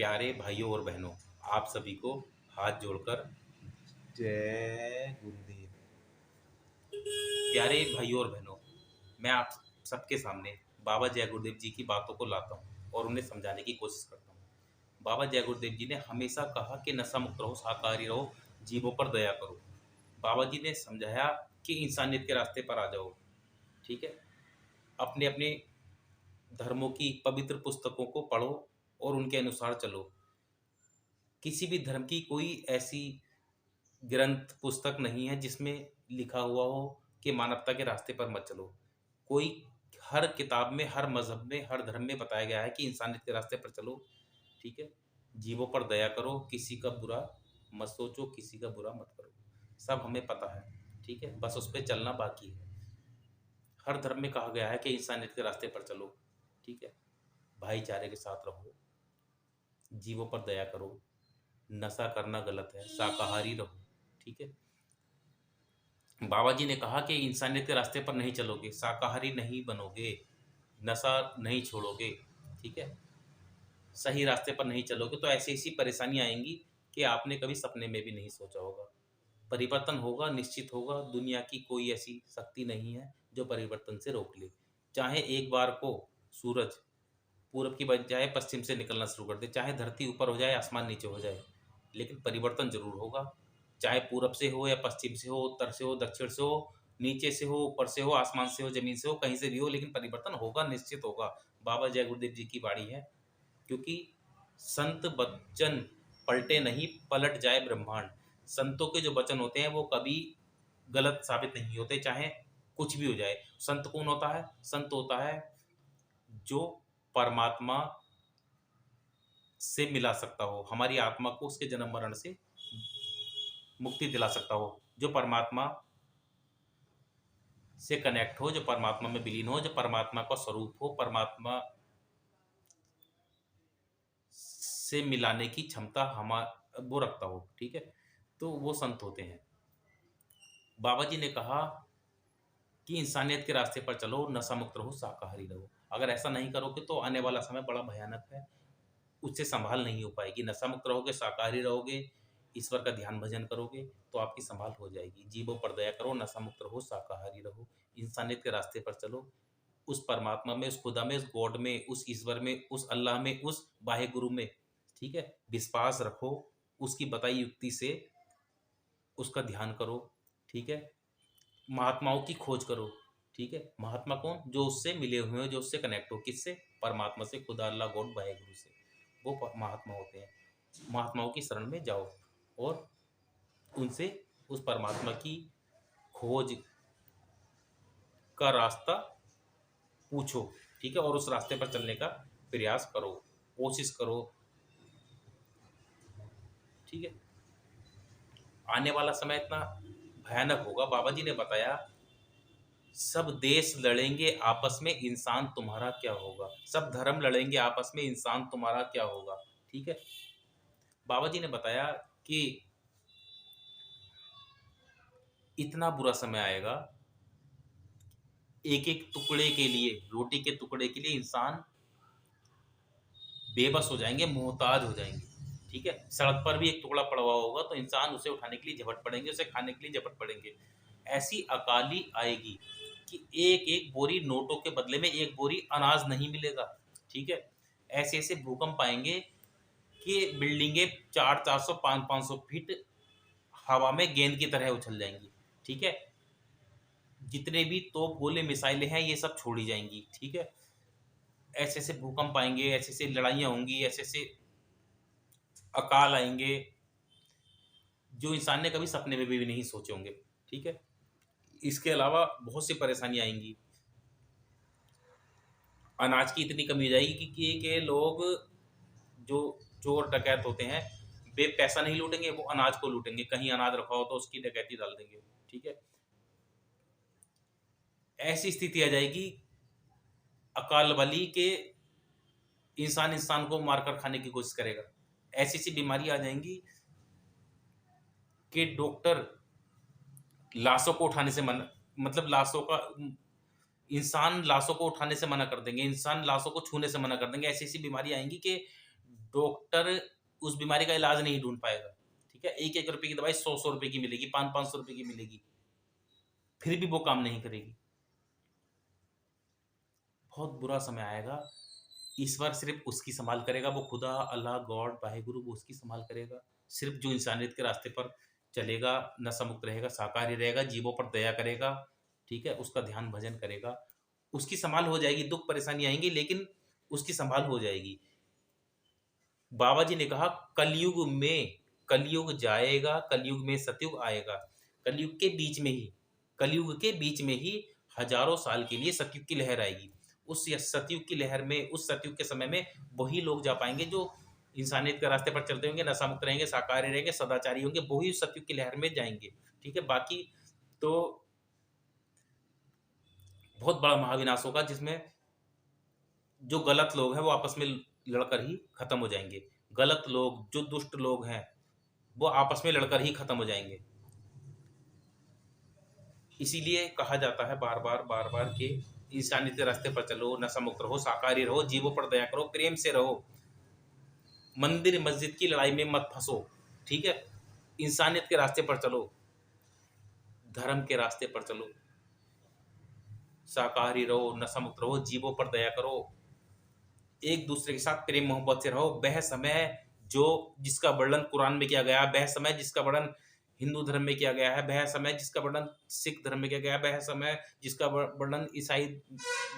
प्यारे भाइयों और बहनों, आप सभी को हाथ जोड़कर जय गुरुदेव। प्यारे भाइयों और बहनों, मैं आप सबके सामने बाबा जय गुरुदेव जी की बातों को लाता हूँ और उन्हें समझाने की कोशिश करता हूँ। बाबा जय गुरुदेव जी ने हमेशा कहा कि नशा मुक्त रहो, शाकाहारी रहो, जीवों पर दया करो। बाबा जी ने समझाया कि इंसानियत के रास्ते पर आ जाओ। ठीक है, अपने अपने धर्मों की पवित्र पुस्तकों को पढ़ो और उनके अनुसार चलो। किसी भी धर्म की कोई ऐसी ग्रंथ पुस्तक नहीं है जिसमें लिखा हुआ हो कि मानवता के रास्ते पर मत चलो। कोई हर किताब में, हर मजहब में, हर धर्म में बताया गया है कि इंसानियत के रास्ते पर चलो। ठीक है, जीवों पर दया करो, किसी का बुरा मत सोचो, किसी का बुरा मत करो। सब हमें पता है। ठीक है, बस उस पर चलना बाकी है। हर धर्म में कहा गया है कि इंसानियत के रास्ते पर चलो। ठीक है, भाईचारे के साथ रहो, जीवों पर दया करो, नशा करना गलत है, शाकाहारी रहो। ठीक है, बाबा जी ने कहा कि इंसानियत के रास्ते पर नहीं चलोगे, शाकाहारी नहीं बनोगे, नशा नहीं छोड़ोगे, ठीक है, सही रास्ते पर नहीं चलोगे तो ऐसी ऐसी परेशानियां आएंगी कि आपने कभी सपने में भी नहीं सोचा होगा। परिवर्तन होगा, निश्चित होगा। दुनिया की कोई ऐसी शक्ति नहीं है जो परिवर्तन से रोक ले। चाहे एक बार को सूरज पूरब की बजाय पश्चिम से निकलना शुरू कर दे, चाहे धरती ऊपर हो जाए, आसमान नीचे हो जाए, लेकिन परिवर्तन जरूर होगा। चाहे पूरब से हो या पश्चिम से हो, उत्तर से हो, दक्षिण से हो, नीचे से हो, ऊपर से हो, आसमान से हो, जमीन से हो, कहीं से भी हो, लेकिन परिवर्तन होगा, निश्चित होगा। बाबा जय गुरुदेव जी की वाणी है। क्योंकि संत वचन पलटे नहीं, पलट जाए ब्रह्मांड। संतों के जो वचन होते हैं वो कभी गलत साबित नहीं होते, चाहे कुछ भी हो जाए। संत कौन होता है? संत होता है जो परमात्मा से मिला सकता हो, हमारी आत्मा को उसके जन्म मरण से मुक्ति दिला सकता हो, जो परमात्मा से कनेक्ट हो, जो परमात्मा में विलीन हो, जो परमात्मा का स्वरूप हो, परमात्मा से मिलाने की क्षमता वो रखता हो। ठीक है, तो वो संत होते हैं। बाबा जी ने कहा कि इंसानियत के रास्ते पर चलो, नशा मुक्त रहो, शाकाहारी रहो। अगर ऐसा नहीं करोगे तो आने वाला समय बड़ा भयानक है, उससे संभाल नहीं हो पाएगी। नशा मुक्त रहोगे, शाकाहारी रहोगे, ईश्वर का ध्यान भजन करोगे तो आपकी संभाल हो जाएगी। जीवों पर दया करो, नशा मुक्त रहो, शाकाहारी रहो, इंसानियत के रास्ते पर चलो। उस परमात्मा में, उस खुदा में, उस गॉड में, उस ईश्वर में, उस अल्लाह में, उस वाहे गुरु में, ठीक है, विश्वास रखो। उसकी बताई युक्ति से उसका ध्यान करो। ठीक है, महात्माओं की खोज करो। ठीक है, महात्मा कौन? जो उससे मिले हुए हो, जो उससे कनेक्ट हो। किससे? परमात्मा से, खुदा, अल्लाह, गॉड, वाहे गुरु से। वो महात्मा होते हैं। महात्माओं की शरण में जाओ और उनसे उस परमात्मा की खोज का रास्ता पूछो। ठीक है, और उस रास्ते पर चलने का प्रयास करो, कोशिश करो। ठीक है, आने वाला समय इतना भयानक होगा। बाबा जी ने बताया, सब देश लड़ेंगे आपस में, इंसान तुम्हारा क्या होगा। सब धर्म लड़ेंगे आपस में, इंसान तुम्हारा क्या होगा। ठीक है, बाबा जी ने बताया कि इतना बुरा समय आएगा, एक एक टुकड़े के लिए, रोटी के टुकड़े के लिए इंसान बेबस हो जाएंगे, मोहताज हो जाएंगे। ठीक है, सड़क पर भी एक टुकड़ा पड़ा हुआ होगा तो इंसान उसे उठाने के लिए झपट पड़ेंगे, उसे खाने के लिए झपट पड़ेंगे। ऐसी अकाली आएगी कि एक एक बोरी नोटों के बदले में एक बोरी अनाज नहीं मिलेगा। ठीक है, ऐसे ऐसे भूकंप आएंगे कि बिल्डिंगें 400-400, 500-500 फीट हवा में गेंद की तरह उछल जाएंगी। ठीक है, जितने भी तोप, गोले, मिसाइलें हैं, ये सब छोड़ी जाएंगी। ठीक है, ऐसे ऐसे भूकंप आएंगे, ऐसे ऐसे लड़ाइयाँ होंगी, ऐसे ऐसे अकाल आएंगे जो इंसान ने कभी सपने में भी नहीं सोचे होंगे। ठीक है, इसके अलावा बहुत सी परेशानी आएंगी। अनाज की इतनी कमी हो जाएगी कि लोग, जो चोर डकैत होते हैं, वे पैसा नहीं लूटेंगे, वो अनाज को लूटेंगे। कहीं अनाज रखा हो तो उसकी डकैती डाल देंगे। ठीक है, ऐसी स्थिति आ जाएगी अकाल वाली के इंसान इंसान को मारकर खाने की कोशिश करेगा। ऐसी सी बीमारी आ जाएंगी कि डॉक्टर लाशों को उठाने से मना, मतलब लाशों का, इंसान लाशों को उठाने से मना कर देंगे, इंसान लाशों को छूने से मना कर देंगे। ऐसी ऐसी बीमारी आएंगी कि डॉक्टर उस बीमारी का इलाज नहीं ढूंढ पाएगा। ठीक है, 1-1 रुपए की दवाई 100-100 रुपए की मिलेगी, 500-500 रुपए की मिलेगी, फिर भी वो काम नहीं करेगी। बहुत बुरा समय आएगा। ईश्वर सिर्फ उसकी संभाल करेगा, वो खुदा, अल्लाह, गॉड, वाहेगुरु, वो उसकी संभाल करेगा। सिर्फ जो इंसानियत के रास्ते पर चलेगा, नशा मुक्त रहेगा, शाकाहारी रहेगा, जीवों पर दया करेगा, ठीक है, उसका ध्यान भजन करेगा, उसकी संभाल हो जाएगी। दुख परेशानी आएंगी लेकिन उसकी संभाल हो जाएगी। बाबा जी ने कहा कलयुग जाएगा, कलयुग में सतयुग आएगा। कलयुग के बीच में ही कलयुग के बीच में ही हजारों साल के लिए सतयुग की लहर आएगी। उस सतयुग की लहर में, उस सतयुग के समय में वही लोग जा पाएंगे जो इंसानियत के रास्ते पर चलते होंगे, नशा मुक्त रहेंगे, शाकाहारी रहेंगे, सदाचारी होंगे, वही उस सतयुग की लहर में जाएंगे। ठीक है, बाकी तो बहुत बड़ा महाविनाश होगा जिसमें जो गलत लोग हैं वो आपस में लड़कर ही खत्म हो जाएंगे। गलत लोग, जो दुष्ट लोग हैं, वो आपस में लड़कर ही खत्म हो जाएंगे। इसीलिए कहा जाता है बार बार कि इंसानियत के रास्ते पर चलो, नशा मुक्त रहो, शाकाहारी रहो, जीवों पर दया करो, प्रेम से रहो, मंदिर मस्जिद की लड़ाई में मत फंसो। ठीक है, इंसानियत के रास्ते पर चलो, धर्म के रास्ते पर चलो, शाकाहारी रहो, नशा मुक्त रहो, जीवों पर दया करो, एक दूसरे के साथ प्रेम मोहब्बत से रहो। वह समय जो जिसका वर्णन कुरान में किया गया है, वह समय जिसका वर्णन हिंदू धर्म में किया गया है, वह समय जिसका वर्णन सिख धर्म में किया गया है, वह समय जिसका वर्णन ईसाई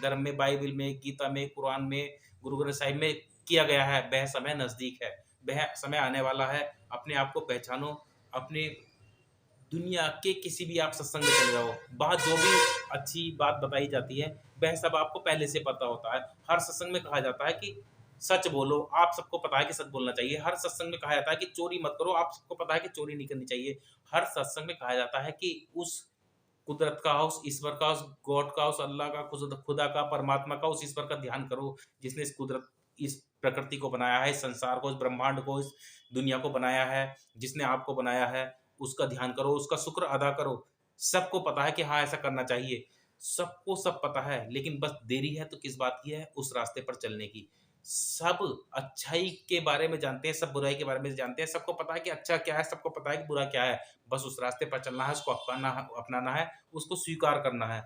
धर्म में, बाइबल में, गीता में, कुरान में, गुरु ग्रंथ साहिब में किया गया है, वह समय नजदीक है, वह समय आने वाला है। अपने आप को पहचानो। अपने दुनिया के किसी भी आप सत्संग में चले जाओ, वहाँ जो भी अच्छी बात बताई जाती है वह सब आपको पहले से पता होता है। हर सत्संग में कहा जाता है कि सच बोलो, आप सबको पता है कि सच बोलना चाहिए। हर सत्संग में कहा जाता है कि चोरी मत करो, आप सबको पता है कि चोरी नहीं करनी चाहिए। हर सत्संग में कहा जाता है कि उस कुदरत का, उस ईश्वर का, उस गॉड का, उस अल्लाह का, खुदा का, परमात्मा का, उस ईश्वर का ध्यान करो जिसने इस कुदरत, इस प्रकृति को बनाया है, इस संसार को, इस ब्रह्मांड को, इस दुनिया को बनाया है, जिसने आपको बनाया है, उसका ध्यान करो, उसका शुक्र अदा करो। सबको पता है कि हाँ ऐसा करना चाहिए, सबको सब पता है, लेकिन बस देरी है तो किस बात की है, उस रास्ते पर चलने की। सब अच्छाई के बारे में जानते हैं, सब बुराई के बारे में जानते हैं, सबको पता है कि अच्छा क्या है, सबको पता है कि बुरा क्या है। बस उस रास्ते पर चलना है, उसको अपनाना है, उसको स्वीकार करना है।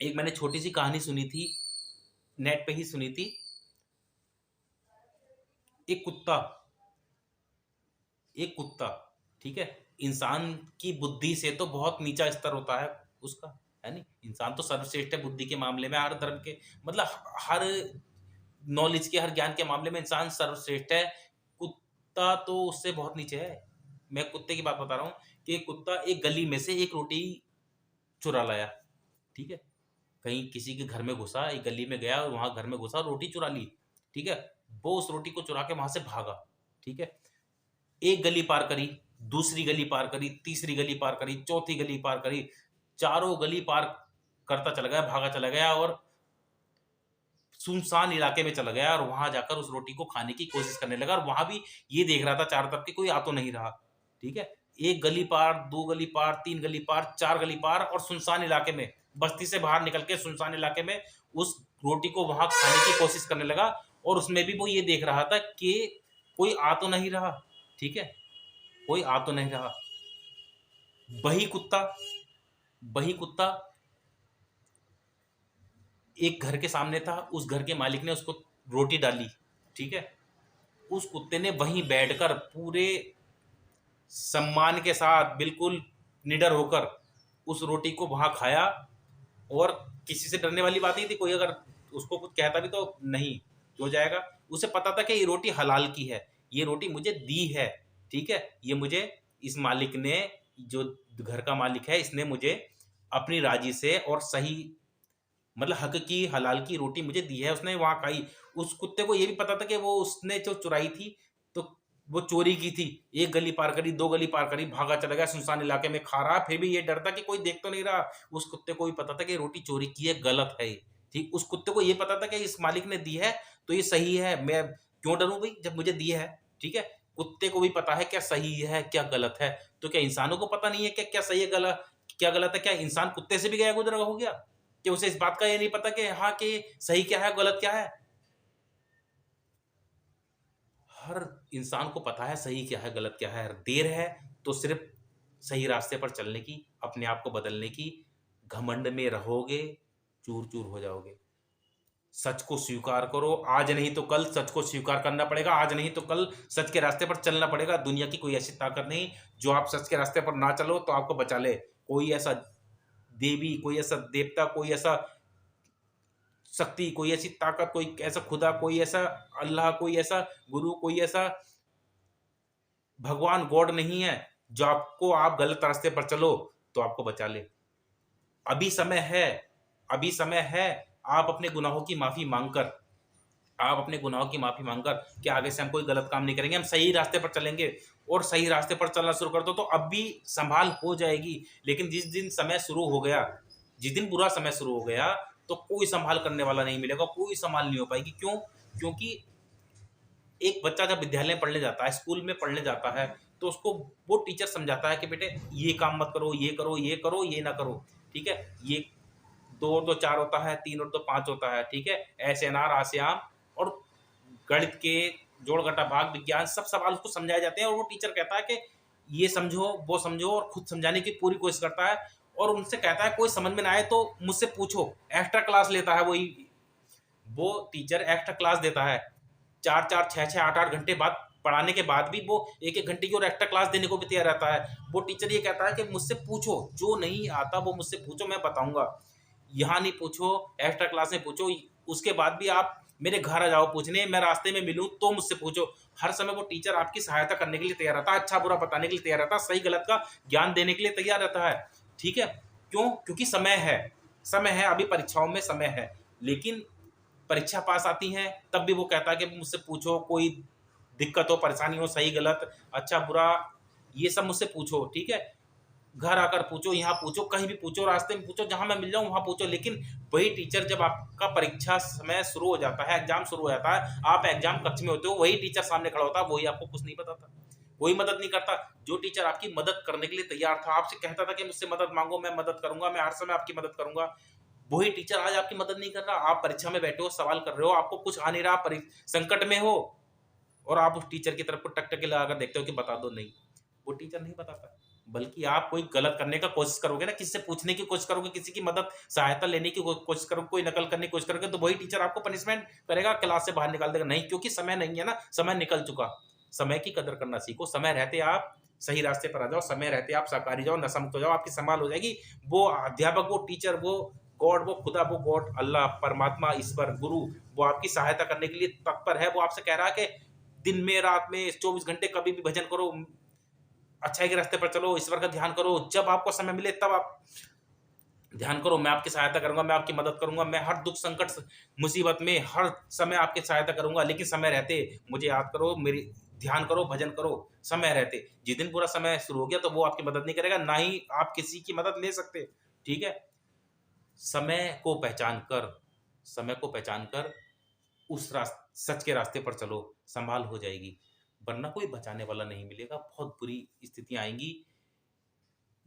एक मैंने छोटी सी कहानी सुनी थी, नेट पे ही सुनी थी। एक कुत्ता एक कुत्ता, ठीक है, इंसान की बुद्धि से तो बहुत नीचा स्तर होता है उसका, है नहीं? इंसान तो सर्वश्रेष्ठ है बुद्धि के मामले में, हर धर्म के, मतलब हर नॉलेज के, हर ज्ञान के मामले में इंसान सर्वश्रेष्ठ है। कुत्ता तो उससे बहुत नीचे है। मैं कुत्ते की बात बता रहा हूँ कि एक कुत्ता एक गली में से एक रोटी चुरा लाया। ठीक है, कहीं किसी के घर में घुसा, एक गली में गया और वहां घर में घुसा, रोटी चुरा ली। ठीक है, वो उस रोटी को चुरा के वहां से भागा। ठीक है, एक गली पार करी, दूसरी गली पार करी, तीसरी गली पार करी, चौथी गली पार करी, चारों गली पार करता चला गया, भागा चला गया और सुनसान इलाके में चला गया और वहां जाकर उस रोटी को खाने की कोशिश करने लगा और वहां भी ये देख रहा था चारों तरफ कि कोई आ तो नहीं रहा। ठीक है, एक गली पार, दो गली पार, तीन गली पार, चार गली पार और सुनसान इलाके में, बस्ती से बाहर निकल के सुनसान इलाके में उस रोटी को वहां खाने की कोशिश करने लगा और उसमें भी वो ये देख रहा था कि कोई आ तो नहीं रहा। ठीक है, कोई आ तो नहीं रहा। वही कुत्ता वही कुत्ता एक घर के सामने था, उस घर के मालिक ने उसको रोटी डाली। ठीक है, उस कुत्ते ने वहीं बैठकर पूरे सम्मान के साथ, बिल्कुल निडर होकर उस रोटी को वहां खाया और किसी से डरने वाली बात नहीं थी। कोई अगर उसको कुछ कहता भी तो नहीं हो जाएगा। उसे पता था कि ये रोटी हलाल की है, ये रोटी मुझे दी है। ठीक है, ये मुझे इस मालिक ने, जो घर का मालिक है, इसने मुझे अपनी राजी से और सही, मतलब हक की, हलाल की रोटी मुझे दी है, उसने वहां खाई। उस कुत्ते को यह भी पता था कि वो उसने जो चुराई थी तो वो चोरी की थी। एक गली पार करी, दो गली पार करी, भागा चला गया, सुनसान इलाके में खा रहा, फिर भी ये डरता कि कोई देख तो नहीं रहा। उस कुत्ते को भी पता था कि रोटी चोरी की है, गलत है। ठीक, उस कुत्ते को ये पता था कि इस मालिक ने दी है तो ये सही है, मैं क्यों डरूं भाई जब मुझे दी है। ठीक है, कुत्ते को भी पता है क्या सही है क्या गलत है। तो क्या इंसानों को पता नहीं है क्या क्या सही है, गलत क्या गलत है? क्या इंसान कुत्ते से भी गया गुजरा हो गया कि उसे इस बात का ये नहीं पता कि हाँ कि सही क्या है गलत क्या है? हर इंसान को पता है सही क्या है, गलत क्या है। देर है तो सिर्फ सही रास्ते पर चलने की, अपने आप को बदलने की। घमंड में रहोगे, चूर-चूर हो जाओगे। सच को स्वीकार करो, आज नहीं तो कल सच को स्वीकार करना पड़ेगा, आज नहीं तो कल सच के रास्ते पर चलना पड़ेगा। दुनिया की कोई ऐसी ताकत नहीं जो आप सच के रास्ते पर ना चलो तो आपको बचा ले। कोई ऐसा देवी, कोई ऐसा देवता, कोई ऐसा शक्ति, कोई ऐसी ताकत, कोई ऐसा खुदा, कोई ऐसा अल्लाह, कोई ऐसा गुरु, कोई ऐसा भगवान गॉड नहीं है जो आपको, आप गलत रास्ते पर चलो तो आपको बचा ले। अभी समय है, अभी समय है। आप अपने गुनाहों की माफी मांगकर, आप अपने गुनाहों की माफी मांगकर कि आगे से हम कोई गलत काम नहीं करेंगे, हम सही रास्ते पर चलेंगे, और सही रास्ते पर चलना शुरू कर दो तो अब भी संभाल हो जाएगी। लेकिन जिस दिन समय शुरू हो गया, जिस दिन बुरा समय शुरू हो गया, तो कोई संभाल करने वाला नहीं मिलेगा, कोई संभाल नहीं हो पाएगी। क्यों? क्योंकि एक बच्चा जब विद्यालय में पढ़ने जाता है, स्कूल में पढ़ने जाता है, तो उसको वो टीचर समझाता है कि बेटे ये काम मत करो, ये करो, ये करो, ये ना करो। ठीक है? ये 2 और 2 4 होता है, 3 और 2 5 होता है। ठीक है? ऐसे अनार आसे आम, और गणित के जोड़ घटा भाग, विज्ञान, सब सवाल उसको समझाए जाते हैं, और वो टीचर कहता है कि ये समझो, वो समझो, और खुद समझाने की पूरी कोशिश करता है। और उनसे कहता है कोई समझ में ना आए तो मुझसे पूछो। एक्स्ट्रा क्लास लेता है वही, वो टीचर एक्स्ट्रा क्लास देता है। 4-4, 6-6, 8-8 घंटे बाद पढ़ाने के बाद भी वो 1-1 घंटे की और एक्स्ट्रा क्लास देने को भी तैयार रहता है। वो टीचर ये कहता है कि मुझसे पूछो, जो नहीं आता वो मुझसे पूछो, मैं बताऊँगा। यहाँ नहीं पूछो, एक्स्ट्रा क्लास में पूछो, उसके बाद भी आप मेरे घर आ जाओ पूछने, मैं रास्ते में मिलूँ तो मुझसे पूछो। हर समय वो टीचर आपकी सहायता करने के लिए तैयार रहता है, अच्छा-बुरा बताने के लिए तैयार रहता है, सही-गलत का ज्ञान देने के लिए तैयार रहता है। ठीक है? क्यों? क्योंकि समय है, समय है, अभी परीक्षाओं में समय है। लेकिन परीक्षा पास आती हैं, तब भी वो कहता है कि मुझसे पूछो, कोई दिक्कत हो, परेशानी हो, सही-गलत, अच्छा-बुरा, ये सब मुझसे पूछो। ठीक है? घर आकर पूछो, यहाँ पूछो, कहीं भी पूछो, रास्ते में पूछो, जहाँ मैं मिल जाऊँ वहाँ पूछो। लेकिन वही टीचर जब आपका परीक्षा समय शुरू हो जाता है, एग्ज़ाम शुरू हो जाता है, आप एग्ज़ाम कक्ष में होते हो, वही टीचर सामने खड़ा होता है, वही आपको कुछ नहीं बताता, कोई मदद नहीं करता। जो टीचर आपकी मदद करने के लिए तैयार था, आपसे कहता था कि मुझसे मदद माँगो, मैं मदद करूँगा, मैं हर समय आपकी मदद करूँगा, वही टीचर आज आपकी मदद नहीं कर रहा। आप परीक्षा में बैठे हो, सवाल कर रहे हो, आपको कुछ आ नहीं रहा, संकट में हो, और आप उस टीचर की तरफ को टकटकी लगाकर देखते हो कि बता दो, नहीं, वो टीचर नहीं बताता। बल्कि आप कोई गलत करने का कोशिश करोगे ना, किसी से पूछने की कोशिश करोगे, किसी की मदद, सहायता लेने की कोशिश करोगे, कोई नकल करने की कोशिश करोगे, तो वही टीचर आपको पनिशमेंट करेगा, क्लास से बाहर निकाल देगा। नहीं, क्योंकि समय नहीं है ना, समय निकल चुका। समय की कदर करना सीखो, समय रहते आप सही रास्ते पर आ जाओ, समय रहते आप शाकाहारी जाओ, नशा मुक्त हो जाओ, आपकी संभाल हो जाएगी। वो अध्यापक, वो टीचर, वो गॉड, वो खुदा, वो गॉड, अल्लाह, परमात्मा, ईश्वर, गुरु, वो आपकी सहायता करने के लिए तत्पर है। वो आपसे कह रहा है कि दिन में, रात में, 24 घंटे कभी भी भजन करो, अच्छाई के रास्ते पर चलो, ईश्वर का ध्यान करो, जब आपको समय मिले तब आप ध्यान करो, मैं आपकी सहायता करूँगा, मैं आपकी मदद करूँगा, मैं हर दुःख, संकट, मुसीबत में हर समय आपकी सहायता करूँगा। लेकिन समय रहते मुझे याद करो, मेरी ध्यान करो, भजन करो, समय रहते। जिस दिन बुरा समय शुरू हो गया तो वो आपकी मदद नहीं करेगा, ना ही आप किसी की मदद ले सकते। ठीक है? समय को पहचान कर, समय को पहचान कर उस सच के रास्ते पर चलो, संभाल हो जाएगी। वरना कोई बचाने वाला नहीं मिलेगा, बहुत बुरी स्थितियाँ आएँगी।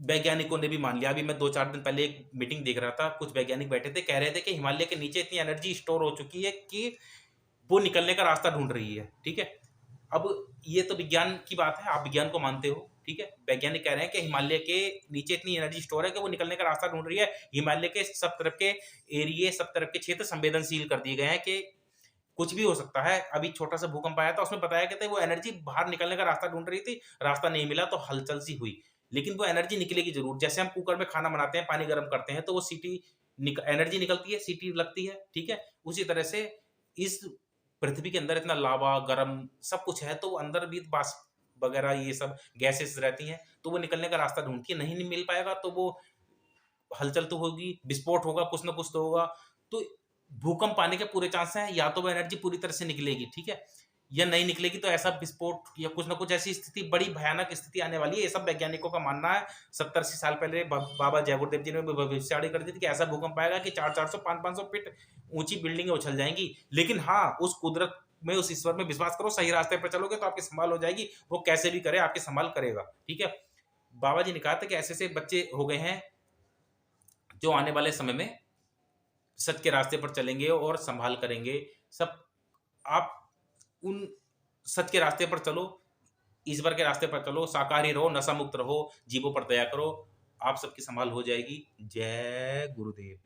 वैज्ञानिकों ने भी मान लिया। अभी मैं 2-4 दिन पहले एक मीटिंग देख रहा था, कुछ वैज्ञानिक बैठे थे, कह रहे थे कि हिमालय के नीचे इतनी एनर्जी स्टोर हो चुकी है कि वो निकलने का रास्ता ढूँढ रही है। ठीक है? अब ये तो विज्ञान की बात है, आप विज्ञान को मानते हो, ठीक है? वैज्ञानिक कह रहे हैं कि हिमालय के नीचे इतनी एनर्जी स्टोर है कि वो निकलने का रास्ता ढूँढ रही है। हिमालय के सब तरफ के एरिये, सब तरफ के क्षेत्र संवेदनशील कर दिए गए हैं कि कुछ भी हो सकता है। अभी छोटा-सा भूकंप आया था, उसमें बताया गया था वो एनर्जी बाहर निकलने का रास्ता ढूँढ रही थी, रास्ता नहीं मिला तो हलचल सी हुई। लेकिन वो एनर्जी निकलेगी ज़रूर। जैसे हम कुकर में खाना बनाते हैं, पानी गरम करते हैं तो वो सीटी एनर्जी निकलती है, सीटी लगती है, ठीक है? उसी तरह से इस पृथ्वी के अंदर इतना लावा, गरम सब कुछ है, तो अंदर भी वाष्प वगैरह ये सब गैसेज़ रहती हैं, तो वो निकलने का रास्ता ढूँढती है। नहीं मिल पाएगा तो वो हलचल तो होगी, विस्फोट होगा, कुछ ना कुछ तो होगा। तो भूकंप आने के पूरे चांस हैं, या तो वो एनर्जी पूरी तरह से निकलेगी, ठीक है? या नहीं निकलेगी तो ऐसा विस्फोट या कुछ ना कुछ ऐसी स्थिति, बड़ी भयानक स्थिति आने वाली है। ये सब वैज्ञानिकों का मानना है। 70-80 साल पहले बाबा जय गुरुदेव जी ने भी भविष्यवाणी कर दी थी कि ऐसा भूकंप आएगा कि 400-400, 500-500 फीट ऊँची बिल्डिंगें उछल जाएँगी। लेकिन हाँ, उस कुदरत में, उस ईश्वर में विश्वास करो, सही रास्ते पे चलोगे तो आपकी संभाल हो जाएगी। वो कैसे भी करे आपकी संभाल करेगा, ठीक है? बाबा जी ने कहा था कि ऐसे-ऐसे बच्चे हो गए हैं, जो आने वाले समय में सच के रास्ते पर चलेंगे और संभाल करेंगे। सब आप उन सच के रास्ते पर चलो, ईश्वर के रास्ते पर चलो, शाकाहारी रहो, नशा मुक्त रहो, जीवों पर दया करो, आप सबकी संभाल हो जाएगी। जय गुरुदेव।